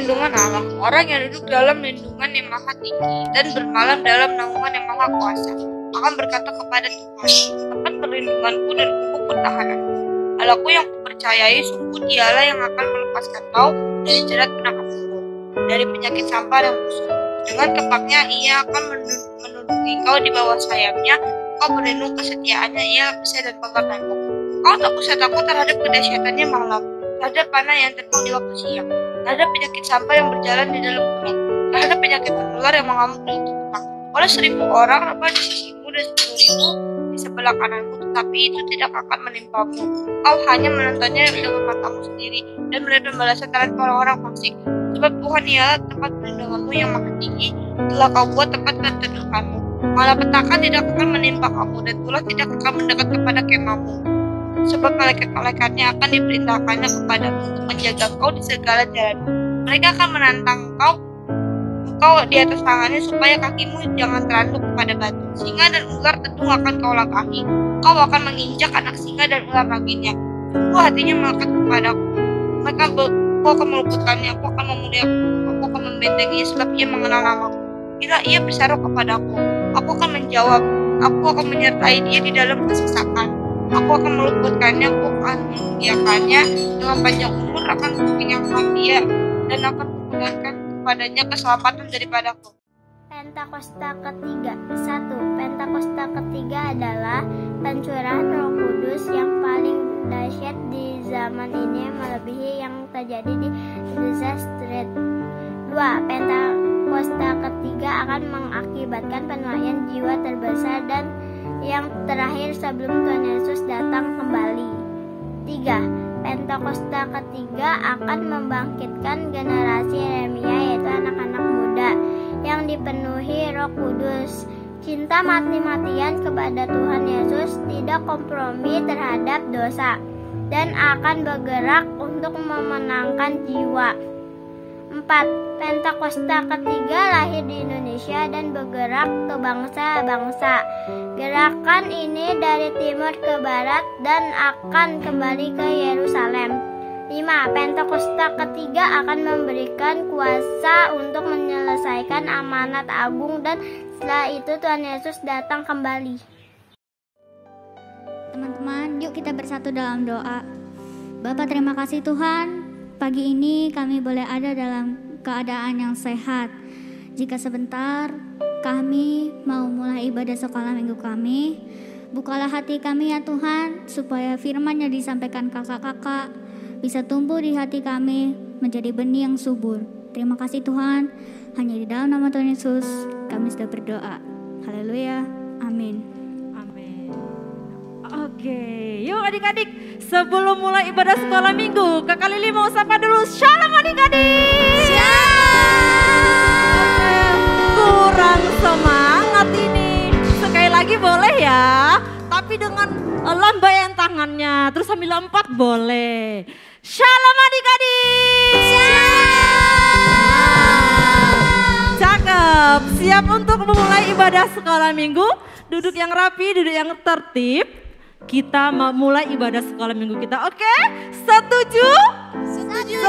perlindungan Allah. Orang yang duduk dalam lindungan yang maha tinggi dan bermalam dalam naungan yang maha kuasa akan berkata kepada Tuhan, tempat perlindunganku dan kuku pertahananku. Allahku yang kupercayai, sungguh dialah yang akan melepaskan kau dari jerat penangkap burung, dari penyakit sampar yang busuk. Dengan kepaknya ia akan menundukkan kau di bawah sayapnya, kau berlindung kesetiaannya, ia perisai dan pengertianmu. Kau tak usah takut terhadap kedahsyatannya malam, terhadap panah yang terbang di waktu siang, terhadap penyakit sampar yang berjalan di dalam gunung, terhadap penyakit menular yang mengamuk di lutut petang. Oleh 1.000 orang dapat di sisimu dan 10.000 di sebelah kananmu, tetapi itu tidak akan menimpamu. Kau hanya menontonnya dengan matamu sendiri dan melihat pembalasan terhadap orang-orang fasik. Sebab Tuhan ialah tempat perlindunganmu yang maha tinggi, telah kau buat tempat berteduhkanmu. Malapetaka tidak akan menimpa kamu, dan ular tidak akan mendekat kepada kemahmu. Sebab malaikat-malaikatnya akan diperintahkannya kepadamu untuk menjaga kau di segala jalanmu. Mereka akan menantang kau di atas tangannya supaya kakimu jangan teranduk kepada batu. Singa dan ular tentu akan kau langkahi. Kau akan menginjak anak singa dan ular naginya. Aku hatinya melekat kepadaku. Aku akan meluputkannya, aku akan memuliakannya, aku akan membentenginya sebab ia mengenal namaku. Bila ia berseru kepadaku, aku akan menjawab. Aku akan menyertai dia di dalam kesesakan. Aku akan meluputkannya, aku akan memuliakannya. Dengan panjang umur akan kukenyangkan dia dan akan kuperlihatkan kepadanya keselamatan daripadaku. Pentakosta ketiga. 1. Pentakosta ketiga adalah pencurahan Roh Kudus yang paling dahsyat di zaman ini, melebihi yang terjadi di Azusa Street. 2. Pentakosta ketiga akan mengakibatkan penuaian jiwa terbesar dan yang terakhir sebelum Tuhan Yesus datang kembali. 3. Pentakosta ketiga akan membangkitkan generasi Yeremia, yaitu anak-anak muda yang dipenuhi Roh Kudus, cinta mati-matian kepada Tuhan Yesus, tidak kompromi terhadap dosa, dan akan bergerak untuk memenangkan jiwa. 4. Pentakosta ketiga lahir di Indonesia dan bergerak ke bangsa-bangsa. Gerakan ini dari timur ke barat dan akan kembali ke Yerusalem. 5. Pentakosta ketiga akan memberikan kuasa untuk menyelesaikan amanat agung dan setelah itu Tuhan Yesus datang kembali. Teman-teman, yuk kita bersatu dalam doa. Bapa, terima kasih Tuhan. Pagi ini kami boleh ada dalam keadaan yang sehat. Jika sebentar kami mau mulai ibadah sekolah minggu kami, bukalah hati kami ya Tuhan, supaya firman yang disampaikan kakak-kakak bisa tumbuh di hati kami menjadi benih yang subur. Terima kasih Tuhan, hanya di dalam nama Tuhan Yesus kami sudah berdoa. Haleluya, amin. Oke, yuk adik-adik, sebelum mulai ibadah sekolah minggu, Kakak Lili mau sapa dulu. Shalom adik-adik. Shalom. Kurang semangat ini. Sekali lagi boleh ya, tapi dengan lambaian tangannya, terus sambil lompat boleh. Shalom adik-adik. Shalom. Cakep, siap untuk memulai ibadah sekolah minggu. Duduk yang rapi, duduk yang tertib. Kita mau mulai ibadah sekolah minggu kita, oke? Setuju? Setuju.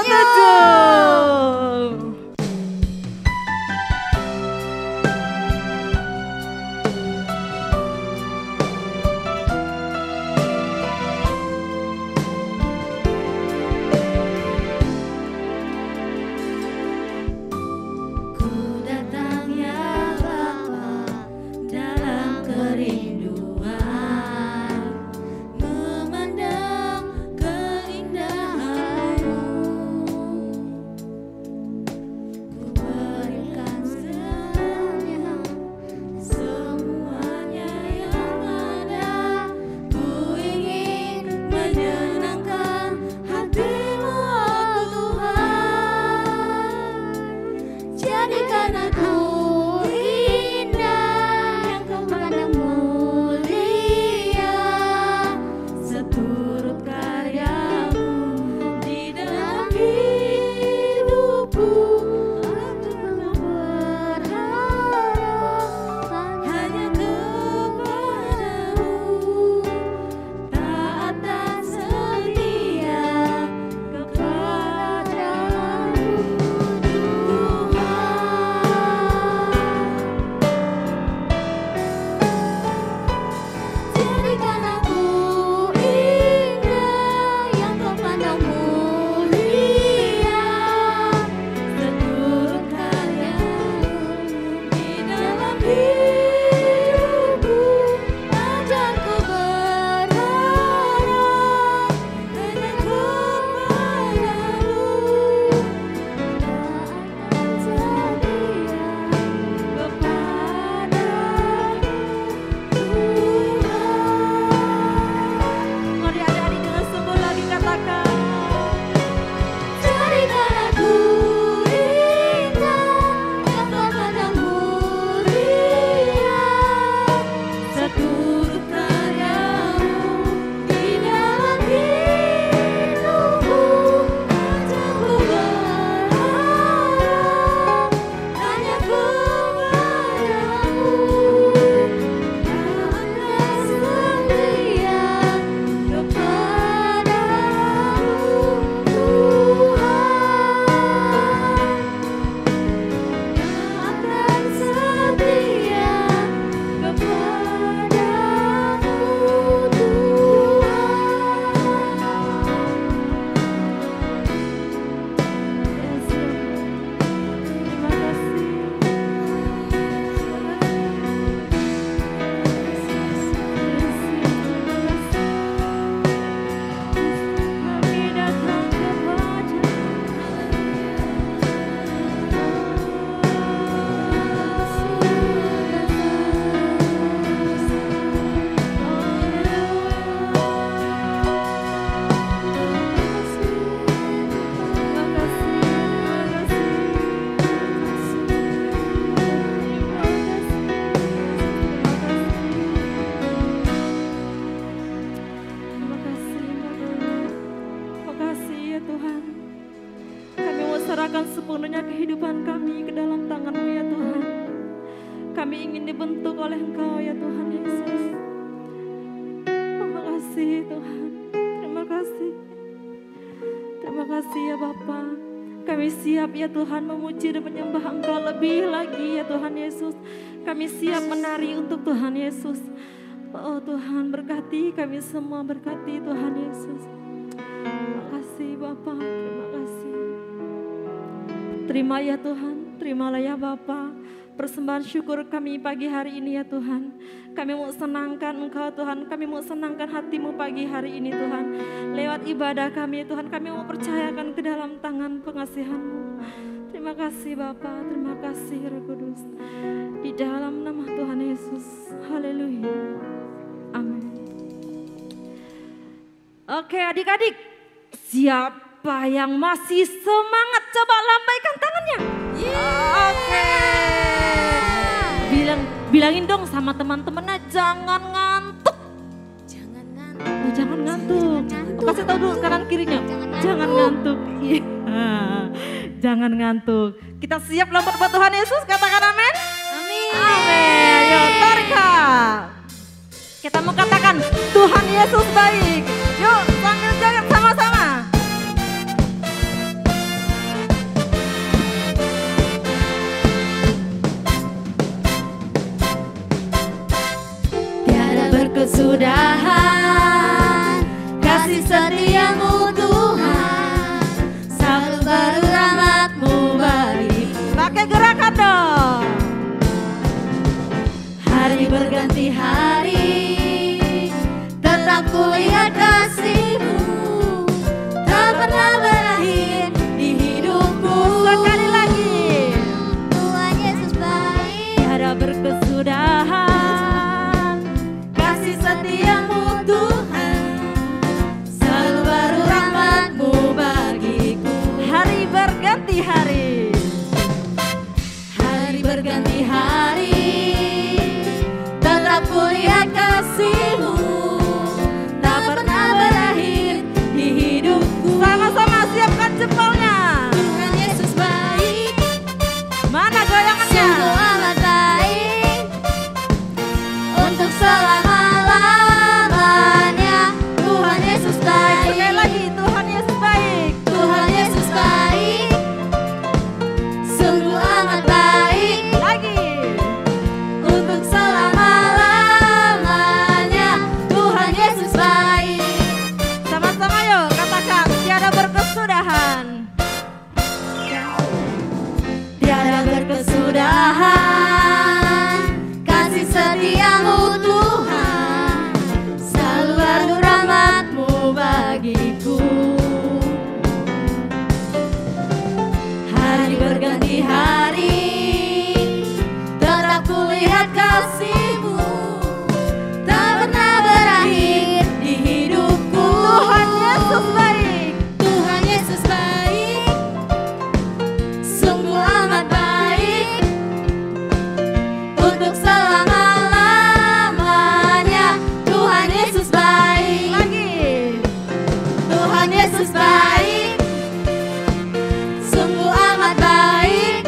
serahkan sepenuhnya kehidupan kami ke dalam tangan-Mu ya Tuhan. Kami ingin dibentuk oleh Engkau ya Tuhan Yesus. Terima kasih Tuhan. Terima kasih. Terima kasih ya Bapa. Kami siap ya Tuhan memuji dan menyembah Engkau lebih lagi ya Tuhan Yesus. Kami siap menari untuk Tuhan Yesus. Oh Tuhan, berkati kami semua, berkati Tuhan Yesus. Terima kasih Bapa, terima kasih. Terima ya Tuhan, terimalah ya Bapa persembahan syukur kami pagi hari ini ya Tuhan. Kami mau senangkan Engkau Tuhan, kami mau senangkan hati-Mu pagi hari ini Tuhan. Lewat ibadah kami Tuhan, kami mau percayakan ke dalam tangan pengasihan-Mu. Terima kasih Bapa, terima kasih Roh Kudus. Di dalam nama Tuhan Yesus, haleluya, amin. Oke adik-adik, siapa yang masih semangat? Coba lambaikan tangannya. Oke. Bilangin dong sama teman-temannya, jangan ngantuk. Jangan ngantuk. Oh, jangan ngantuk. Kasih tahu dulu kanan kirinya. Jangan ngantuk. Iya. Jangan ngantuk. Kita siap lompat buat Tuhan Yesus, katakan amin. Amin. Amin. Yuk tarik Kak. Kita mau katakan Tuhan Yesus baik. Yuk sambil joget sama-sama. Tiada berkesudahan kasih setia-Mu Tuhan, selalu baru rahmat-Mu bagiku. Pakai gerakan dong. Hari berganti hari, tetap kulihat kasih-Mu, tak pernah berakhir di hidupku. Sekali lagi. Tuhan Yesus baik, Tiada berkesudahan kasih setia-Mu Tuhan, selalu baru rahmat-Mu bagiku. hari berganti hari. Hari berganti hari, tetap kulihat kasih-Mu, tak pernah berakhir di hidupku. Sama-sama siapkan jempolnya. Tuhan Yesus baik, Mana goyangannya? sungguh amat baik, untuk selama-lamanya. Tuhan Yesus baik, Sekali lagi Tuhan Yesus baik. Tuhan Yesus baik, sungguh amat baik, Lagi. untuk selama-lamanya. Tuhan Yesus baik. Sama-sama yuk katakan tiada berkesudahan. Tiada berkesudahan kasih setia-Mu Tuhan, selalu baru rahmat-Mu bagiku. Hari berganti hari, tetap kulihat kasih-Mu, tak pernah berakhir di hidupku. Tuhan Yesus baik. Tuhan Yesus baik, sungguh amat baik, untuk selama-lamanya. Tuhan Yesus baik, Lagi. Tuhan Yesus baik, sungguh amat baik,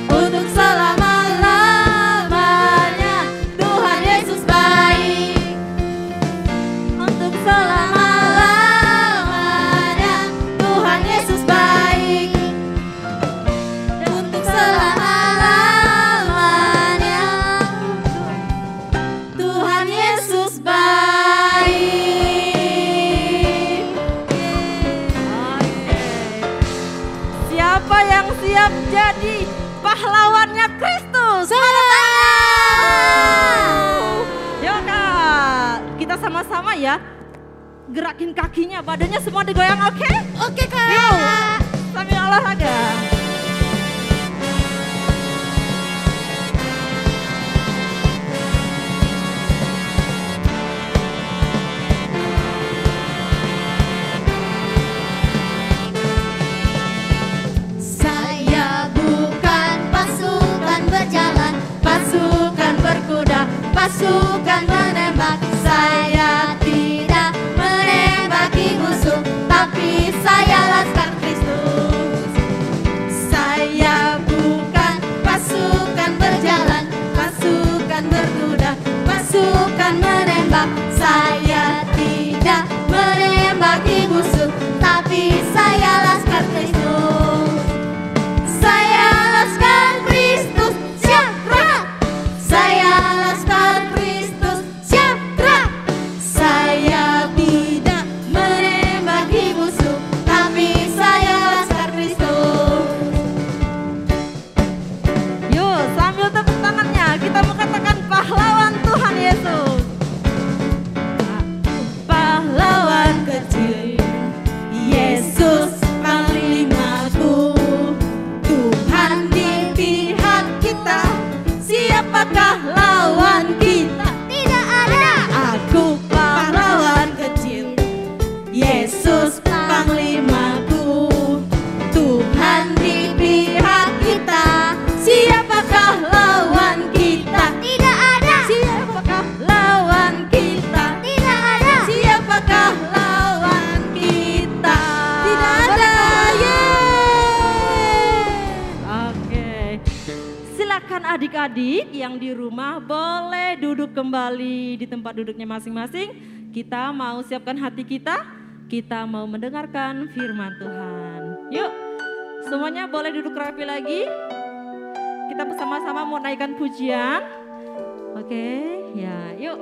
untuk selama-lamanya. Tuhan Yesus baik, untuk selama-lamanya. Tuhan Yesus baik, untuk selama-lamanya. Tuhan Yesus baik. Oke. Siapa yang siap jadi pahlawannya Kristus? Yuk Kak, kita sama-sama ya. Gerakin kakinya, badannya semua digoyang, oke? Oke Kak. Yuk, sambil olahraga. Saya bukan pasukan berjalan, pasukan berkuda, pasukan menembak. Saya tidak menembaki musuh, tapi saya laskar Kristus. adik-adik yang di rumah boleh duduk kembali di tempat duduknya masing-masing. Kita mau siapkan hati kita mau mendengarkan firman Tuhan. Yuk, semuanya boleh duduk rapi lagi. Kita bersama-sama mau naikkan pujian. Oke, ya yuk.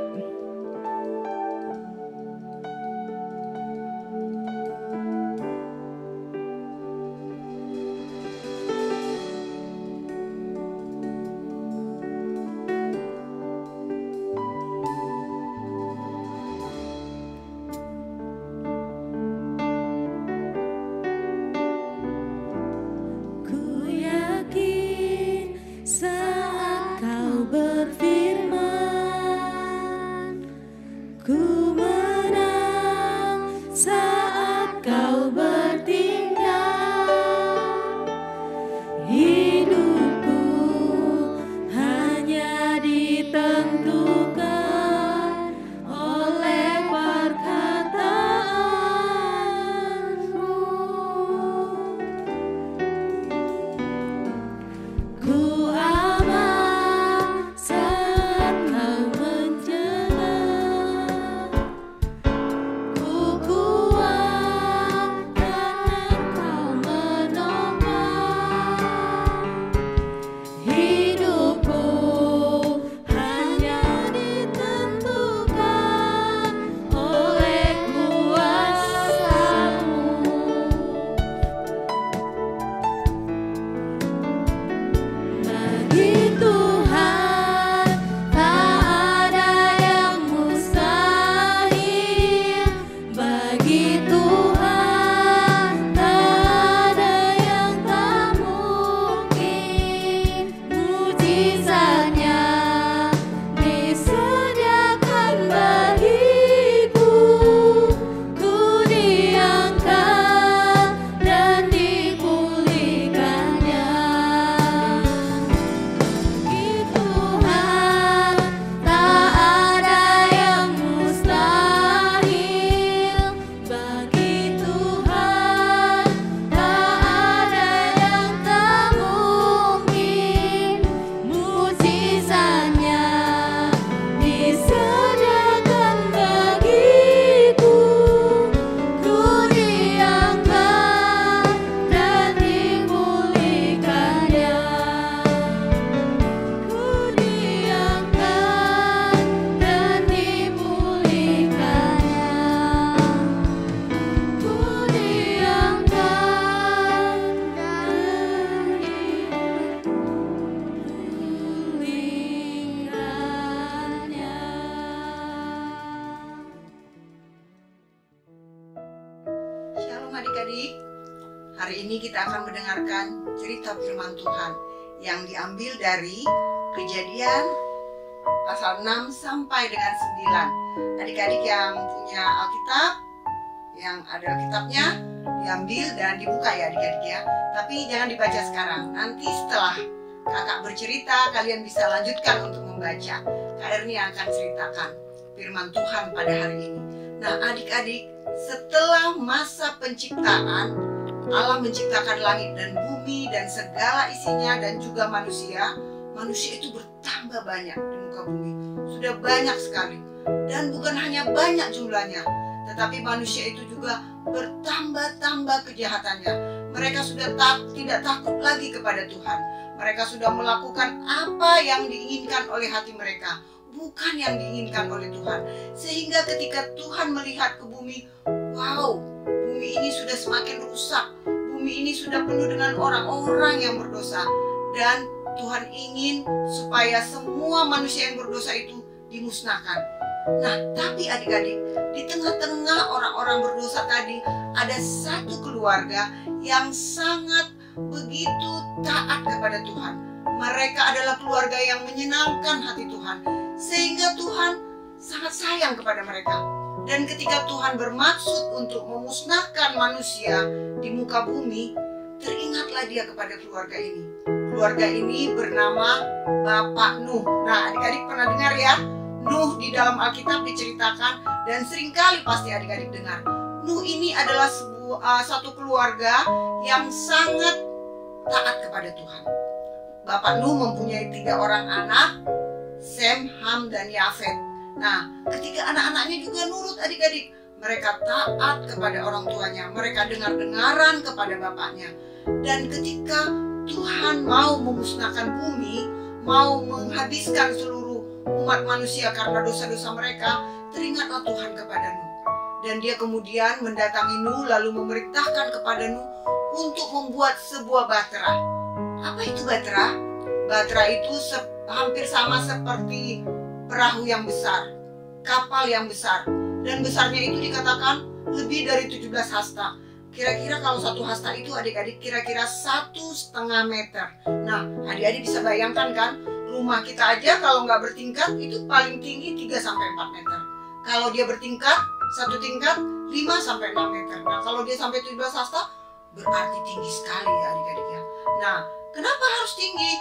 Adik-adik, hari ini kita akan mendengarkan cerita firman Tuhan yang diambil dari Kejadian pasal 6 sampai dengan 9. Adik-adik yang punya Alkitab, yang ada Alkitabnya, diambil dan dibuka ya adik-adik ya. Tapi jangan dibaca sekarang, nanti setelah kakak bercerita kalian bisa lanjutkan untuk membaca. Kak Erni akan ceritakan firman Tuhan pada hari ini. Nah adik-adik, setelah masa penciptaan, Allah menciptakan langit dan bumi dan segala isinya dan juga manusia. Manusia itu bertambah banyak di muka bumi. Sudah banyak sekali. Dan bukan hanya banyak jumlahnya, tetapi manusia itu juga bertambah-tambah kejahatannya. Mereka sudah tidak takut lagi kepada Tuhan. Mereka sudah melakukan apa yang diinginkan oleh hati mereka, bukan yang diinginkan oleh Tuhan. Sehingga ketika Tuhan melihat ke bumi, wow, bumi ini sudah semakin rusak. Bumi ini sudah penuh dengan orang-orang yang berdosa. Dan Tuhan ingin supaya semua manusia yang berdosa itu dimusnahkan. Nah, tapi adik-adik, di tengah-tengah orang-orang berdosa tadi ada satu keluarga yang sangat begitu taat kepada Tuhan. Mereka adalah keluarga yang menyenangkan hati Tuhan, sehingga Tuhan sangat sayang kepada mereka. Dan ketika Tuhan bermaksud untuk memusnahkan manusia di muka bumi, teringatlah dia kepada keluarga ini. Keluarga ini bernama Bapak Nuh. Nah, adik-adik pernah dengar ya? Nuh di dalam Alkitab diceritakan dan seringkali pasti adik-adik dengar. Nuh ini adalah satu keluarga yang sangat taat kepada Tuhan. Bapak Nuh mempunyai 3 orang anak, Sem, Ham, dan Yafet. Nah, ketika anak-anaknya juga nurut adik-adik, mereka taat kepada orang tuanya, mereka dengar-dengaran kepada bapaknya. Dan ketika Tuhan mau memusnahkan bumi, mau menghabiskan seluruh umat manusia karena dosa-dosa mereka, teringatlah Tuhan kepada Nuh. Dan dia kemudian mendatangi Nuh lalu memerintahkan kepada Nuh untuk membuat sebuah bahtera. Apa itu bahtera? Bahtera itu hampir sama seperti perahu yang besar, kapal yang besar. Dan besarnya itu dikatakan lebih dari 17 hasta. Kira-kira kalau 1 hasta itu adik-adik kira-kira 1,5 meter. Nah, adik-adik bisa bayangkan kan, rumah kita aja kalau nggak bertingkat itu paling tinggi 3-4 meter. Kalau dia bertingkat, 1 tingkat 5-6 meter. Nah, kalau dia sampai 17 hasta, berarti tinggi sekali ya adik-adik ya. Nah, kenapa harus tinggi?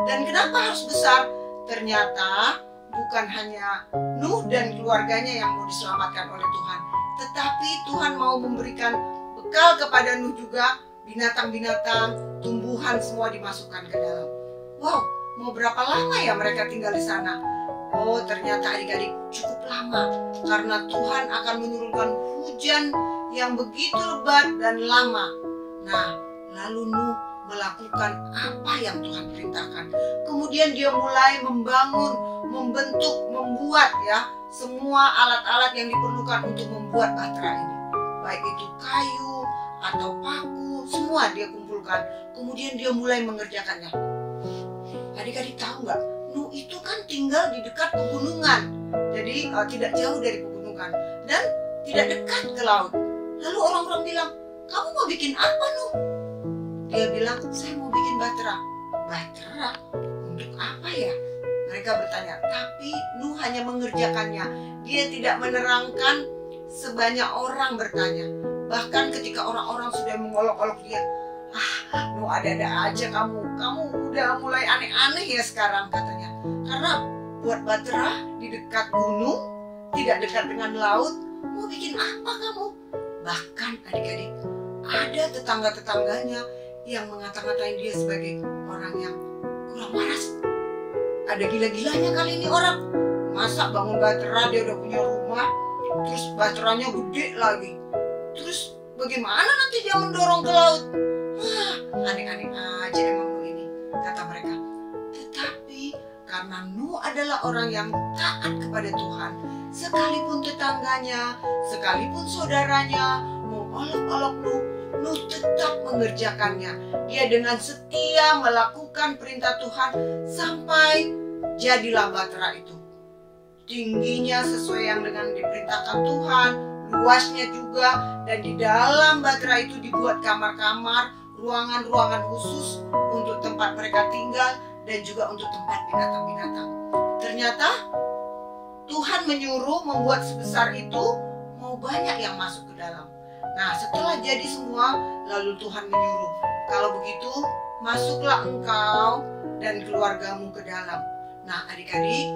Dan kenapa harus besar? Ternyata bukan hanya Nuh dan keluarganya yang mau diselamatkan oleh Tuhan, tetapi Tuhan mau memberikan bekal kepada Nuh juga, binatang-binatang, tumbuhan semua dimasukkan ke dalam. Wow, mau berapa lama ya mereka tinggal di sana? Oh, ternyata adik-adik cukup lama, karena Tuhan akan menurunkan hujan yang begitu lebat dan lama. Nah, lalu Nuh melakukan apa yang Tuhan perintahkan. Kemudian dia mulai membangun, membentuk, membuat ya semua alat-alat yang diperlukan untuk membuat bahtera ini. Baik itu kayu atau paku, semua dia kumpulkan. Kemudian dia mulai mengerjakannya. Adik-adik tahu nggak? Nuh itu kan tinggal di dekat pegunungan. Jadi tidak jauh dari pegunungan dan tidak dekat ke laut. Lalu orang-orang bilang, kamu mau bikin apa Nuh? Dia bilang, saya mau bikin bahtera. Bahtera? Untuk apa ya? Mereka bertanya, tapi Nuh hanya mengerjakannya. Dia tidak menerangkan sebanyak orang bertanya. Bahkan ketika orang-orang sudah mengolok-olok dia, Nuh ada-ada aja kamu udah mulai aneh-aneh ya sekarang katanya. Karena buat bahtera di dekat gunung, tidak dekat dengan laut, mau bikin apa kamu? Bahkan adik-adik, ada tetangga-tetangganya yang ngata-ngatain dia sebagai orang yang kurang waras. Ada gila-gilanya kali ini orang. Masa bangun bahtera dia udah punya rumah, terus bahteranya gede lagi. Terus bagaimana nanti dia mendorong ke laut? Aneh-aneh aja emang Nuh ini, kata mereka. Tetapi karena Nuh adalah orang yang taat kepada Tuhan, sekalipun tetangganya, sekalipun saudaranya mengolok-olok Nuh tetap mengerjakannya. Dia dengan setia melakukan perintah Tuhan sampai jadilah bahtera itu. Tingginya sesuai yang dengan diperintahkan Tuhan, luasnya juga, dan di dalam bahtera itu dibuat kamar-kamar, ruangan-ruangan khusus untuk tempat mereka tinggal dan juga untuk tempat binatang-binatang. Ternyata Tuhan menyuruh membuat sebesar itu, mau banyak yang masuk ke dalam. Nah, setelah jadi semua, lalu Tuhan menyuruh, kalau begitu masuklah engkau dan keluargamu ke dalam. Nah, adik-adik,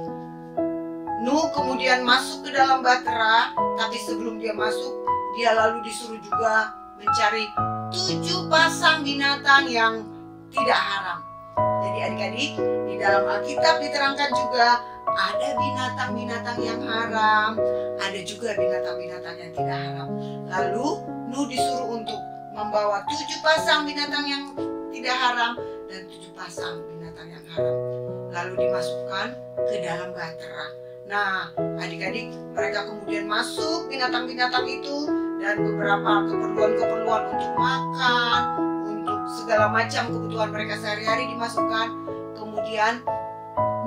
Nuh kemudian masuk ke dalam bahtera, tapi sebelum dia masuk, dia lalu disuruh juga mencari 7 pasang binatang yang tidak haram. Jadi adik-adik, di dalam Alkitab diterangkan juga ada binatang-binatang yang haram, ada juga binatang-binatang yang tidak haram. Lalu Nuh disuruh untuk membawa 7 pasang binatang yang tidak haram dan 7 pasang binatang yang haram. Lalu dimasukkan ke dalam bahtera. Nah, adik-adik, mereka kemudian masuk binatang-binatang itu dan beberapa keperluan-keperluan untuk makan, untuk segala macam kebutuhan mereka sehari-hari dimasukkan. Kemudian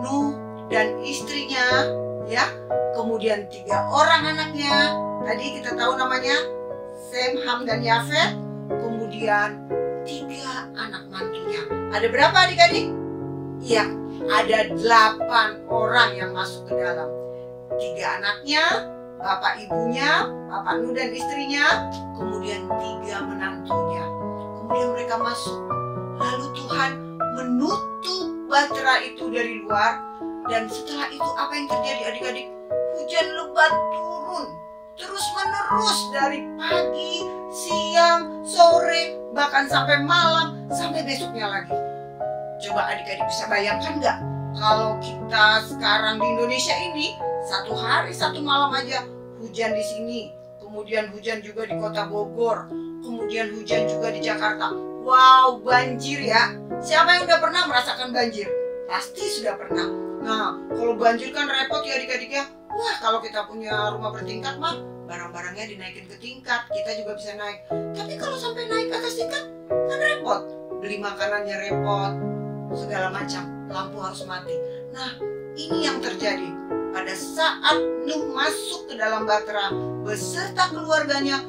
Nuh dan istrinya, ya, kemudian 3 orang anaknya. Tadi kita tahu namanya Sem, Ham, dan Yafet. Kemudian 3 anak mantunya. Ada berapa adik-adik? Iya, ada 8 orang yang masuk ke dalam. 3 anaknya, bapak ibunya, bapak Nuh dan istrinya, kemudian 3 menantunya. Kemudian mereka masuk. Lalu Tuhan menutup bahtera itu dari luar. Dan setelah itu apa yang terjadi adik-adik? Hujan lebat turun terus menerus dari pagi, siang, sore, bahkan sampai malam, sampai besoknya lagi. Coba adik-adik bisa bayangkan nggak? Kalau kita sekarang di Indonesia ini, 1 hari 1 malam aja hujan di sini, kemudian hujan juga di kota Bogor, kemudian hujan juga di Jakarta. Wow, banjir ya. Siapa yang udah pernah merasakan banjir? Pasti sudah pernah. Nah, kalau banjir kan repot ya adik-adik ya. Wah, kalau kita punya rumah bertingkat mah, barang-barangnya dinaikin ke tingkat, kita juga bisa naik. Tapi kalau sampai naik ke atas tingkat, kan repot. Beli makanannya repot, segala macam. Lampu harus mati. Nah, ini yang terjadi. Pada saat Nuh masuk ke dalam bahtera beserta keluarganya,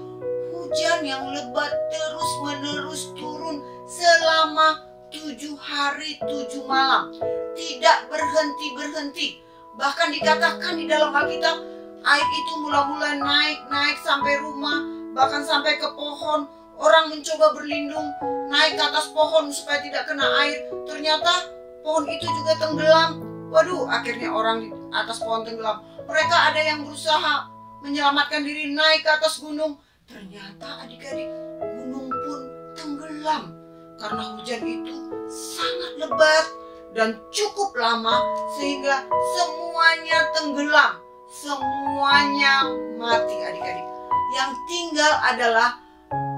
hujan yang lebat terus-menerus turun selama 7 hari 7 malam. Tidak berhenti-berhenti. Bahkan dikatakan di dalam Alkitab, air itu mula-mula naik sampai rumah, bahkan sampai ke pohon. Orang mencoba berlindung, naik ke atas pohon supaya tidak kena air. Ternyata pohon itu juga tenggelam. Waduh, akhirnya orang di atas pohon tenggelam. Mereka ada yang berusaha menyelamatkan diri naik ke atas gunung. Ternyata adik-adik, gunung pun tenggelam. Karena hujan itu sangat lebat dan cukup lama sehingga semuanya tenggelam. Semuanya mati adik-adik. Yang tinggal adalah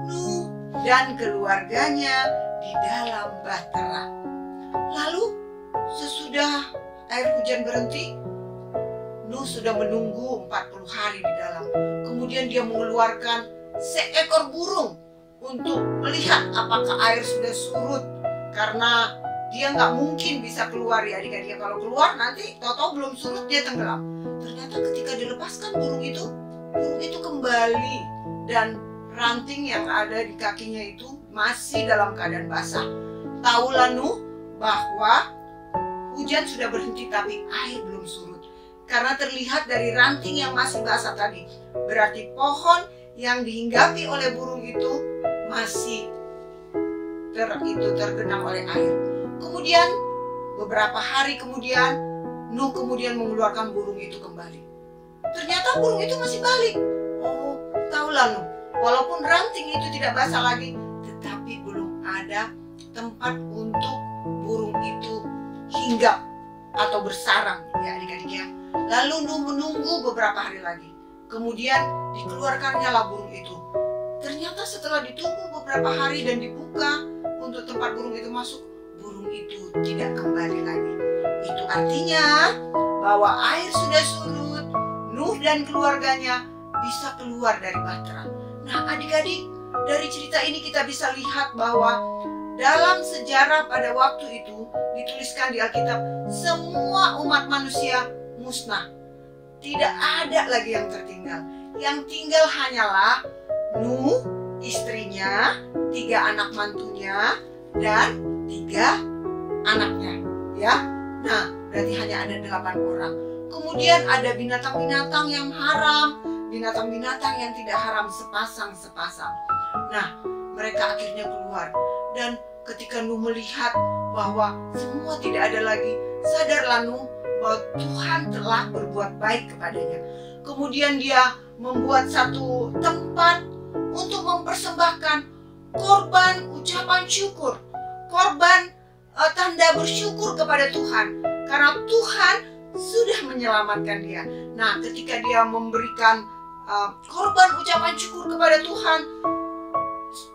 Nuh dan keluarganya di dalam bahtera. Lalu sesudah air hujan berhenti, Nuh sudah menunggu 40 hari di dalam. Kemudian dia mengeluarkan seekor burung untuk melihat apakah air sudah surut. Karena dia nggak mungkin bisa keluar ya adik-adik. Kalau keluar nanti tahu-tahu belum surut dia tenggelam. Ternyata ketika dilepaskan burung itu kembali dan ranting yang ada di kakinya itu masih dalam keadaan basah. Taulah Nuh bahwa hujan sudah berhenti tapi air belum surut. Karena terlihat dari ranting yang masih basah tadi. Berarti pohon yang dihinggapi oleh burung itu masih tergenang oleh air. Kemudian beberapa hari kemudian Nuh kemudian mengeluarkan burung itu kembali. Ternyata burung itu masih balik. Oh, taulah Nuh, walaupun ranting itu tidak basah lagi, tetapi belum ada tempat untuk burung itu hinggap atau bersarang ya adik-adik ya. Lalu Nuh menunggu beberapa hari lagi. Kemudian dikeluarkannya lah burung itu. Ternyata setelah ditunggu beberapa hari dan dibuka untuk tempat burung itu masuk, burung itu tidak kembali lagi. Itu artinya bahwa air sudah surut, Nuh dan keluarganya bisa keluar dari bahtera. Nah adik-adik, dari cerita ini kita bisa lihat bahwa dalam sejarah pada waktu itu dituliskan di Alkitab, semua umat manusia musnah. Tidak ada lagi yang tertinggal. Yang tinggal hanyalah Nuh, istrinya, 3 anak mantunya, dan 3 anaknya. Ya, nah berarti hanya ada 8 orang. Kemudian ada binatang-binatang yang haram, binatang-binatang yang tidak haram sepasang-sepasang. Nah, mereka akhirnya keluar. Dan ketika Nuh melihat bahwa semua tidak ada lagi, sadarlah Nuh bahwa Tuhan telah berbuat baik kepadanya. Kemudian dia membuat satu tempat untuk mempersembahkan korban ucapan syukur, korban tanda bersyukur kepada Tuhan, karena Tuhan sudah menyelamatkan dia. Nah, ketika dia memberikan korban ucapan syukur kepada Tuhan,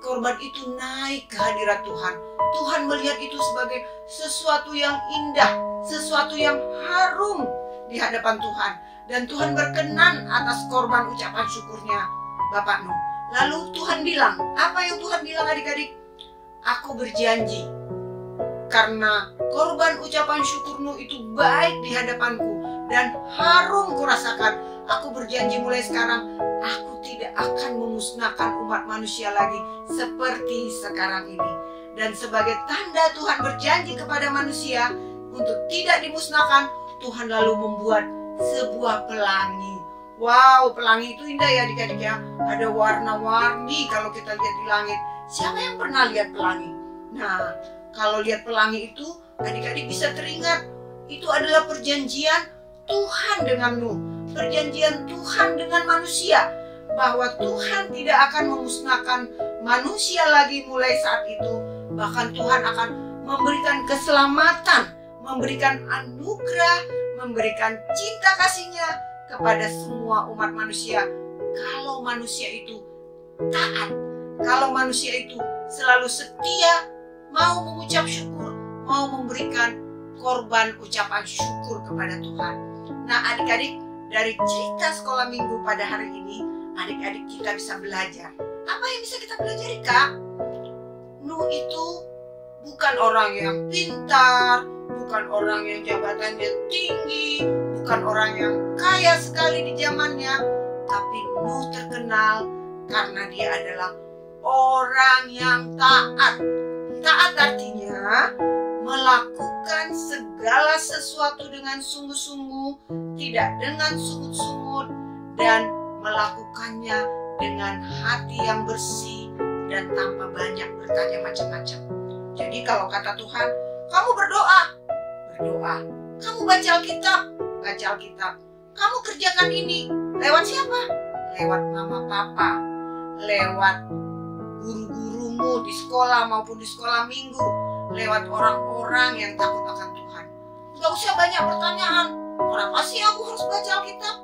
korban itu naik ke hadirat Tuhan. Tuhan melihat itu sebagai sesuatu yang indah, sesuatu yang harum di hadapan Tuhan. Dan Tuhan berkenan atas korban ucapan syukurnya Bapak Nuh. Lalu Tuhan bilang, apa yang Tuhan bilang adik-adik? Aku berjanji, karena korban ucapan syukur Nuh itu baik di hadapanku dan harum kurasakan. Aku berjanji mulai sekarang, aku tidak akan memusnahkan umat manusia lagi seperti sekarang ini. Dan sebagai tanda Tuhan berjanji kepada manusia untuk tidak dimusnahkan, Tuhan lalu membuat sebuah pelangi. Wow, pelangi itu indah ya adik-adik ya. Ada warna-warni kalau kita lihat di langit. Siapa yang pernah lihat pelangi? Nah, kalau lihat pelangi itu, adik-adik bisa teringat, itu adalah perjanjian Tuhan dengan Nuh. Perjanjian Tuhan dengan manusia, bahwa Tuhan tidak akan memusnahkan manusia lagi mulai saat itu. Bahkan Tuhan akan memberikan keselamatan, memberikan anugerah, memberikan cinta kasih-Nya kepada semua umat manusia. Kalau manusia itu taat, kalau manusia itu selalu setia, mau mengucap syukur, mau memberikan korban ucapan syukur kepada Tuhan. Nah, adik-adik, dari cerita sekolah minggu pada hari ini, adik-adik kita bisa belajar. Apa yang bisa kita pelajari, Kak? Nuh itu bukan orang yang pintar, bukan orang yang jabatannya tinggi, bukan orang yang kaya sekali di zamannya, tapi Nuh terkenal karena dia adalah orang yang taat. Taat artinya melakukan segala sesuatu dengan sungguh-sungguh, tidak dengan sungut-sungut, dan melakukannya dengan hati yang bersih dan tanpa banyak bertanya macam-macam. Jadi kalau kata Tuhan, kamu berdoa, berdoa. Kamu baca Alkitab, baca Alkitab. Kamu kerjakan ini. Lewat siapa? Lewat mama papa, lewat guru-gurumu di sekolah maupun di sekolah minggu, lewat orang-orang yang takut akan Tuhan. Gak usah banyak pertanyaan. Kenapa sih aku harus baca Alkitab?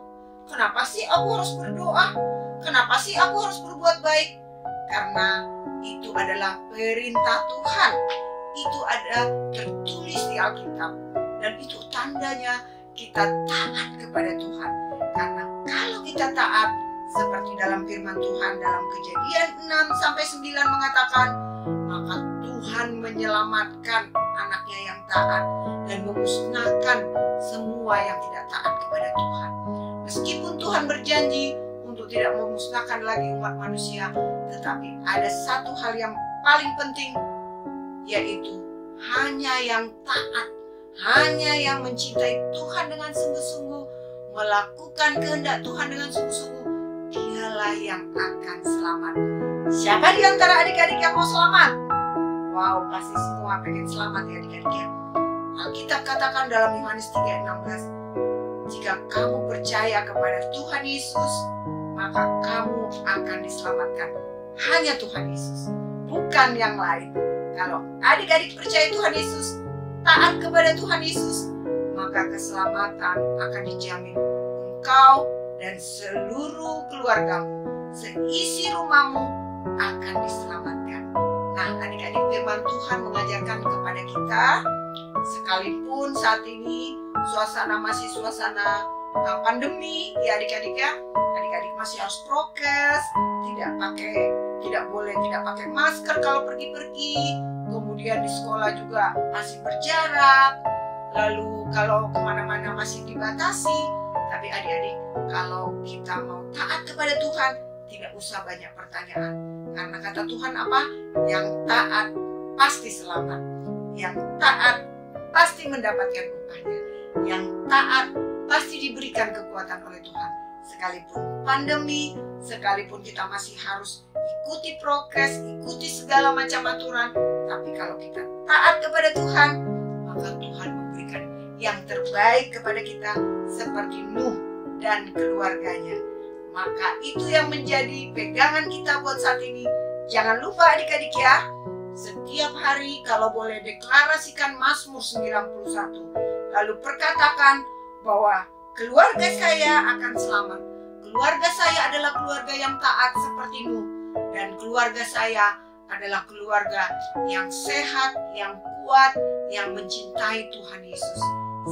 Kenapa sih aku harus berdoa? Kenapa sih aku harus berbuat baik? Karena itu adalah perintah Tuhan. Itu ada tertulis di Alkitab. Dan itu tandanya kita taat kepada Tuhan. Karena kalau kita taat, seperti dalam firman Tuhan dalam Kejadian 6-9 mengatakan, maka Tuhan menyelamatkan anaknya yang taat dan memusnahkan semua yang tidak taat kepada Tuhan. Meskipun Tuhan berjanji untuk tidak memusnahkan lagi umat manusia, tetapi ada satu hal yang paling penting, yaitu hanya yang taat, hanya yang mencintai Tuhan dengan sungguh-sungguh, melakukan kehendak Tuhan dengan sungguh-sungguh, dialah yang akan selamat. Siapa di antara adik-adik yang mau selamat? Wow, pasti semua pengen selamat ya adik-adik ya. Alkitab katakan dalam Yohanes 3:16, jika kamu percaya kepada Tuhan Yesus, maka kamu akan diselamatkan. Hanya Tuhan Yesus, bukan yang lain. Kalau adik-adik percaya Tuhan Yesus, taat kepada Tuhan Yesus, maka keselamatan akan dijamin. Engkau dan seluruh keluargamu, seisi rumahmu akan diselamatkan. Nah, adik-adik, firman Tuhan mengajarkan kepada kita, sekalipun saat ini suasana masih suasana pandemi, ya adik-adik ya, adik-adik masih harus prokes, tidak boleh tidak pakai masker kalau pergi-pergi, kemudian di sekolah juga masih berjarak, lalu kalau kemana-mana masih dibatasi. Tapi adik-adik, kalau kita mau taat kepada Tuhan, tidak usah banyak pertanyaan. Karena kata Tuhan apa? Yang taat pasti selamat. Yang taat pasti mendapatkan upahnya. Yang taat pasti diberikan kekuatan oleh Tuhan. Sekalipun pandemi, sekalipun kita masih harus ikuti prokes, ikuti segala macam aturan, tapi kalau kita taat kepada Tuhan, maka Tuhan memberikan yang terbaik kepada kita seperti Nuh dan keluarganya. Maka itu yang menjadi pegangan kita buat saat ini. Jangan lupa adik-adik ya, setiap hari kalau boleh deklarasikan Mazmur 91, lalu perkatakan bahwa keluarga saya akan selamat. Keluarga saya adalah keluarga yang taat seperti Nuh, dan keluarga saya adalah keluarga yang sehat, yang kuat, yang mencintai Tuhan Yesus.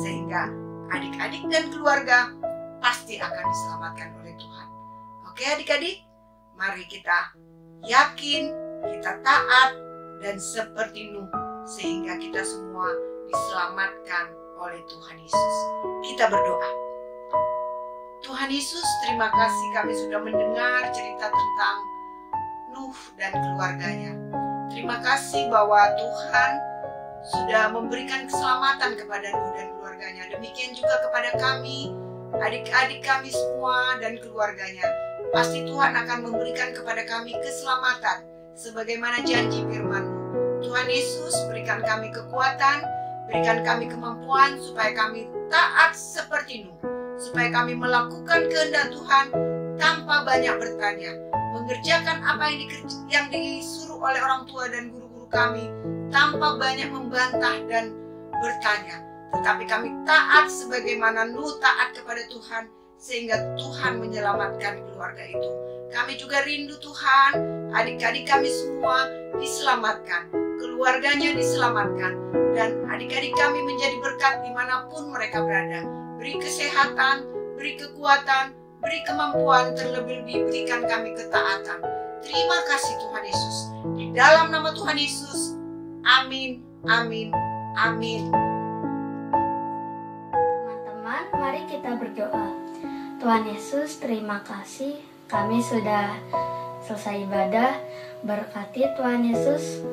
Sehingga adik-adik dan keluarga pasti akan diselamatkan oleh Tuhan. Oke adik-adik, mari kita yakin, kita taat, dan seperti Nuh, sehingga kita semua diselamatkan oleh Tuhan Yesus. Kita berdoa. Tuhan Yesus, terima kasih kami sudah mendengar cerita tentang Nuh dan keluarganya. Terima kasih bahwa Tuhan sudah memberikan keselamatan kepada Nuh dan keluarganya. Demikian juga kepada kami, adik-adik kami semua dan keluarganya. Pasti Tuhan akan memberikan kepada kami keselamatan sebagaimana janji firman-Mu. Tuhan Yesus, berikan kami kekuatan, berikan kami kemampuan supaya kami taat seperti Nuh, supaya kami melakukan kehendak Tuhan tanpa banyak bertanya, mengerjakan apa yang disuruh oleh orang tua dan guru-guru kami tanpa banyak membantah dan bertanya. Tetapi kami taat sebagaimana Nuh taat kepada Tuhan, sehingga Tuhan menyelamatkan keluarga itu. Kami juga rindu Tuhan, adik-adik kami semua diselamatkan, keluarganya diselamatkan, dan adik-adik kami menjadi berkat dimanapun mereka berada. Beri kesehatan, beri kekuatan, beri kemampuan, terlebih berikan kami ketaatan. Terima kasih Tuhan Yesus. Di dalam nama Tuhan Yesus, amin, amin, amin. Teman-teman, mari kita berdoa. Tuhan Yesus, terima kasih kami sudah selesai ibadah. Berkati Tuhan Yesus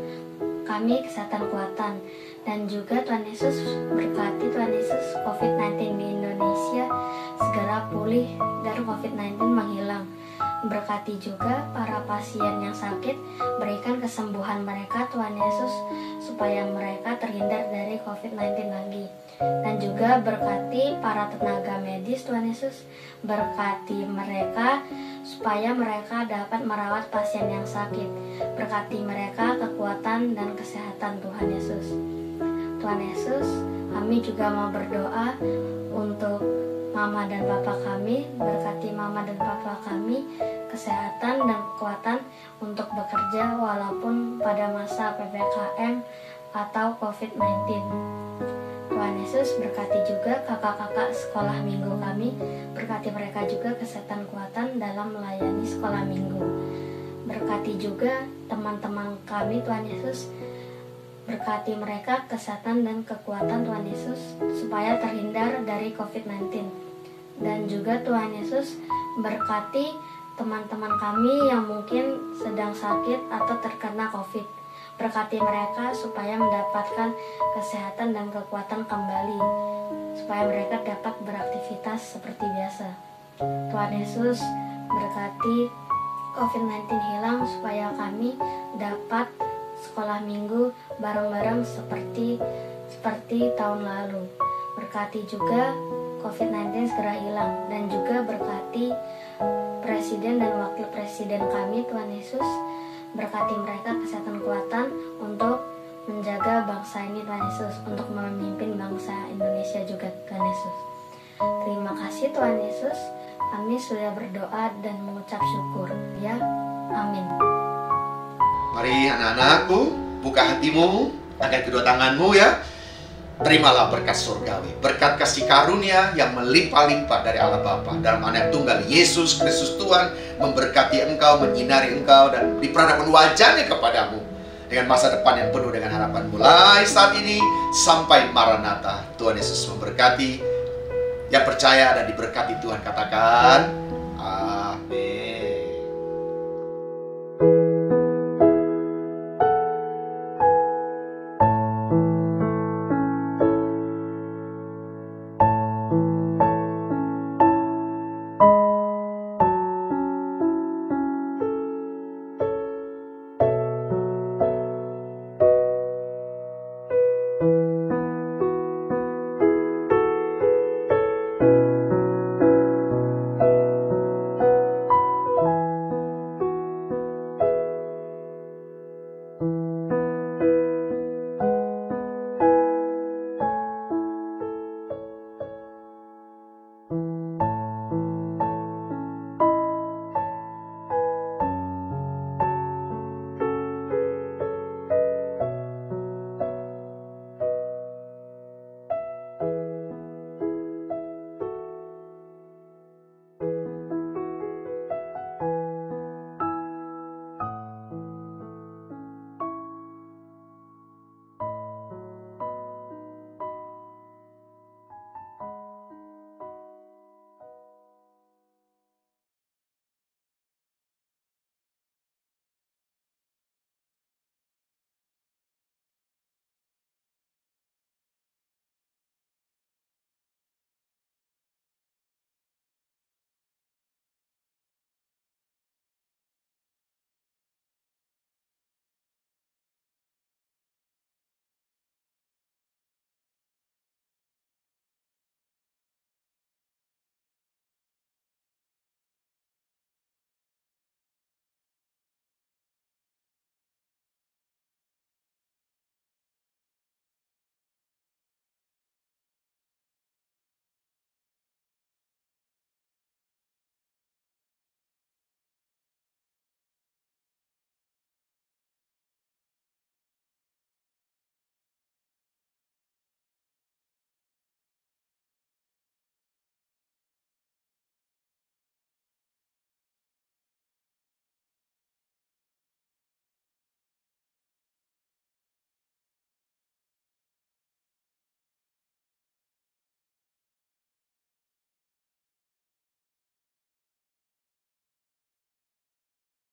kami kesehatan kuatan, dan juga Tuhan Yesus berkati Tuhan Yesus COVID-19 di Indonesia segera pulih dan COVID-19 menghilang. Berkati juga para pasien yang sakit, berikan kesembuhan mereka Tuhan Yesus supaya mereka terhindar dari COVID-19 lagi. Dan juga berkati para tenaga medis Tuhan Yesus, berkati mereka supaya mereka dapat merawat pasien yang sakit. Berkati mereka kekuatan dan kesehatan Tuhan Yesus. Tuhan Yesus, kami juga mau berdoa untuk Mama dan Papa kami. Berkati Mama dan Papa kami kesehatan dan kekuatan untuk bekerja walaupun pada masa PPKM atau COVID-19. Tuhan Yesus, berkati juga kakak-kakak sekolah minggu kami. Berkati mereka juga kesehatan kuatan dalam melayani sekolah minggu. Berkati juga teman-teman kami Tuhan Yesus. Berkati mereka kesehatan dan kekuatan Tuhan Yesus supaya terhindar dari COVID-19. Dan juga Tuhan Yesus berkati teman-teman kami yang mungkin sedang sakit atau terkena COVID. Berkati mereka supaya mendapatkan kesehatan dan kekuatan kembali, supaya mereka dapat beraktivitas seperti biasa. Tuhan Yesus berkati COVID-19 hilang supaya kami dapat sekolah minggu bareng-bareng seperti tahun lalu. Berkati juga COVID-19 segera hilang, dan juga berkati Presiden dan Wakil Presiden kami Tuhan Yesus. Berkati mereka kesehatan kuatan untuk menjaga bangsa ini Tuhan Yesus, untuk memimpin bangsa Indonesia juga Tuhan Yesus. Terima kasih Tuhan Yesus, kami sudah berdoa dan mengucap syukur. Ya, amin. Mari anak-anakku, buka hatimu, angkat kedua tanganmu ya. Terimalah berkat surgawi, berkat kasih karunia yang melimpah-limpah dari Allah Bapa dalam Anak Tunggal Yesus Kristus Tuhan, memberkati engkau, menyinari engkau, dan diperhadapkan wajahnya kepadamu dengan masa depan yang penuh dengan harapan mulai saat ini sampai Maranatha. Tuhan Yesus memberkati. Yang percaya dan diberkati Tuhan katakan